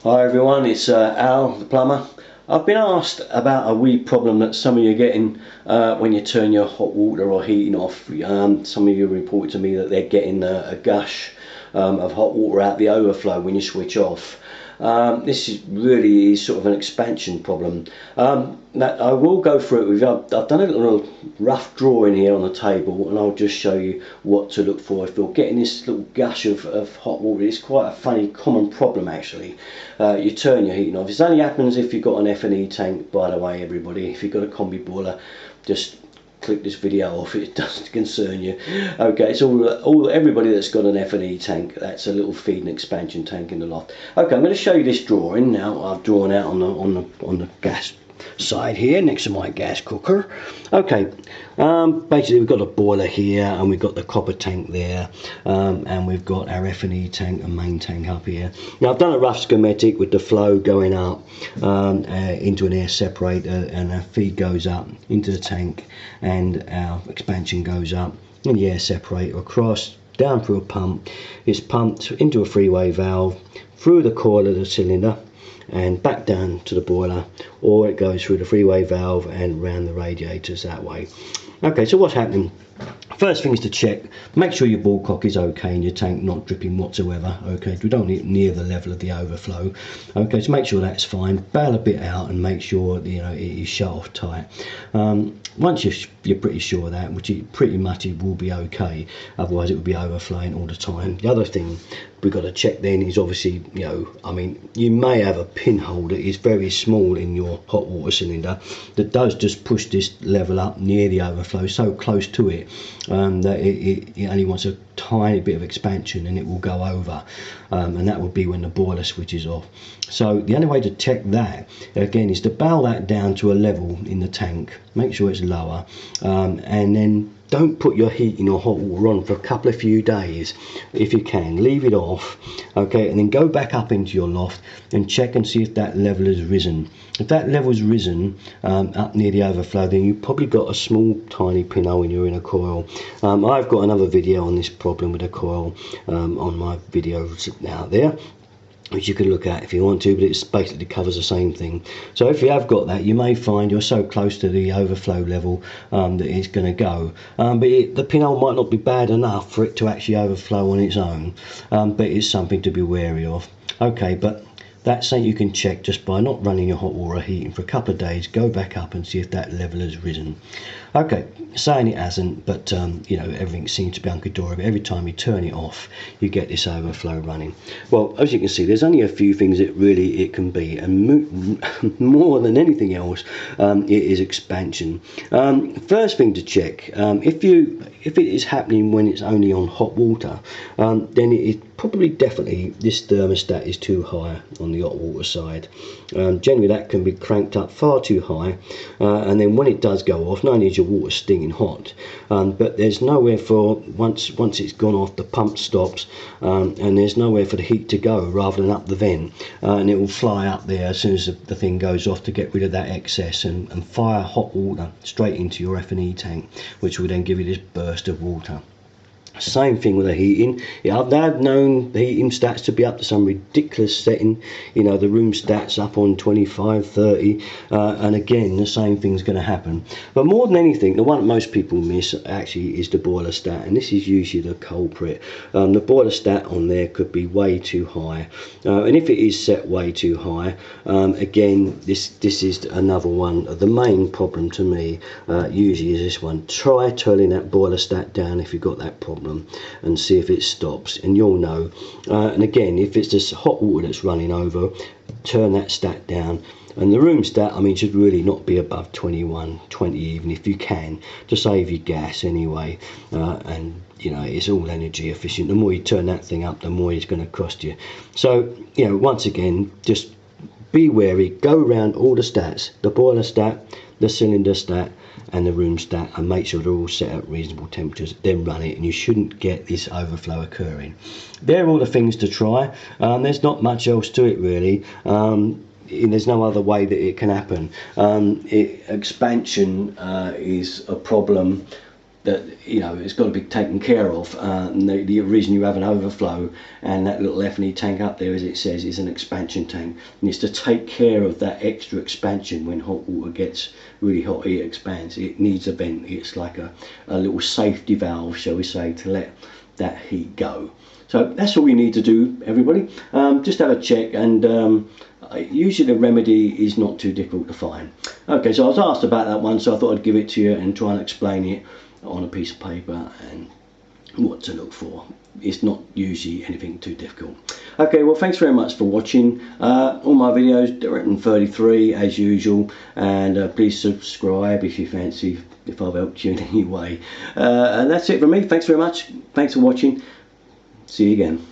Hi everyone, it's Al the plumber. I've been asked about a wee problem that some of you are getting when you turn your hot water or heating off. Some of you report to me that they're getting a gush of hot water out the overflow when you switch off. This is really sort of an expansion problem. Now I will go through it with you. I've done a little rough drawing here on the table, and I'll just show you what to look for if you're getting this little gush of hot water. It's quite a funny, common problem actually. You turn your heating off. This only happens if you've got an F&E tank, by the way, everybody. If you've got a combi boiler, just click this video off, it doesn't concern you. Okay, it's all everybody that's got an F&E tank. That's a little feed and expansion tank in the loft. Okay, I'm going to show you this drawing now. I've drawn out on the gas side here next to my gas cooker. Okay, basically we've got a boiler here, and we've got the copper tank there, and we've got our F&E tank and main tank up here. Now I've done a rough schematic with the flow going up into an air separator, and our feed goes up into the tank, and our expansion goes up in the air separator across down through a pump. It's pumped into a three-way valve through the coil of the cylinder and back down to the boiler, or it goes through the three-way valve and round the radiators that way. Okay, so what's happening? First thing is to check, make sure your ball cock is okay and your tank not dripping whatsoever. Okay, we don't need it near the level of the overflow. Okay, so make sure that's fine. Bail a bit out and make sure it is shut off tight. Once you're pretty sure of that, which pretty much it will be okay, otherwise it will be overflowing all the time. The other thing we've got to check then is obviously, I mean, you may have a pinhole that is very small in your hot water cylinder that does just push this level up near the overflow, so close to it that it only wants a tiny bit of expansion and it will go over, and that would be when the boiler switches off. So the only way to check that again is to bail that down to a level in the tank, make sure it's lower, and then don't put your heating or hot water on for a few days if you can. Leave it off, okay, and then go back up into your loft and check and see if that level has risen. If that level's risen up near the overflow, then you've probably got a small tiny pinhole in your inner coil. I've got another video on this problem with a coil on my videos out there, which you can look at if you want to, but it basically covers the same thing. So if you have got that, you may find you're so close to the overflow level that it's going to go. But the pinhole might not be bad enough for it to actually overflow on its own, but it's something to be wary of. Okay, but that's something you can check just by not running your hot water or heating for a couple of days. Go back up and see if that level has risen. Okay, saying it hasn't, but everything seems to be hunky-dory. But every time you turn it off, you get this overflow running. Well, as you can see, there's only a few things that really it can be, and more than anything else, it is expansion. First thing to check, if it is happening when it's only on hot water, then it is probably definitely this thermostat is too high on the hot water side. Generally that can be cranked up far too high, and then when it does go off, not only is your water stinging hot, but there's nowhere for, once it's gone off, the pump stops, and there's nowhere for the heat to go rather than up the vent, and it will fly up there as soon as the thing goes off to get rid of that excess and fire hot water straight into your F&E tank, which will then give you this burst of water. Same thing with the heating. I've known the heating stats to be up to some ridiculous setting, the room stats up on 25, 30, and again the same thing's going to happen. But more than anything, the one that most people miss actually is the boiler stat, and this is usually the culprit. The boiler stat on there could be way too high, and if it is set way too high, again this is another one. The main problem to me usually is this one. Try turning that boiler stat down if you've got that problem, and see if it stops, and you'll know. And again, if it's this hot water that's running over, turn that stat down. And the room stat, should really not be above 21, 20 even if you can, to save your gas anyway. And it's all energy efficient. The more you turn that thing up, the more it's going to cost you. So once again, just be wary. Go around all the stats, the boiler stat, the cylinder stat, and the room stat, and make sure they're all set at reasonable temperatures. Then run it, and you shouldn't get this overflow occurring. They're all the things to try. There's not much else to it really. There's no other way that it can happen. Expansion is a problem that, you know, it's got to be taken care of. And the reason you have an overflow and that little F&E tank up there, as it says, is an expansion tank, and it's to take care of that extra expansion. When hot water gets really hot, it expands. It needs a vent. It's like a little safety valve, shall we say, to let that heat go. So that's all you need to do, everybody. Just have a check, and usually the remedy is not too difficult to find. Okay, so I was asked about that one, so I thought I'd give it to you and try and explain it on a piece of paper and what to look for. It's not usually anything too difficult. Okay, well, thanks very much for watching. All my videos, they're written 33 as usual, and please subscribe if you fancy, if I've helped you in any way. And that's it from me. Thanks very much. Thanks for watching. See you again.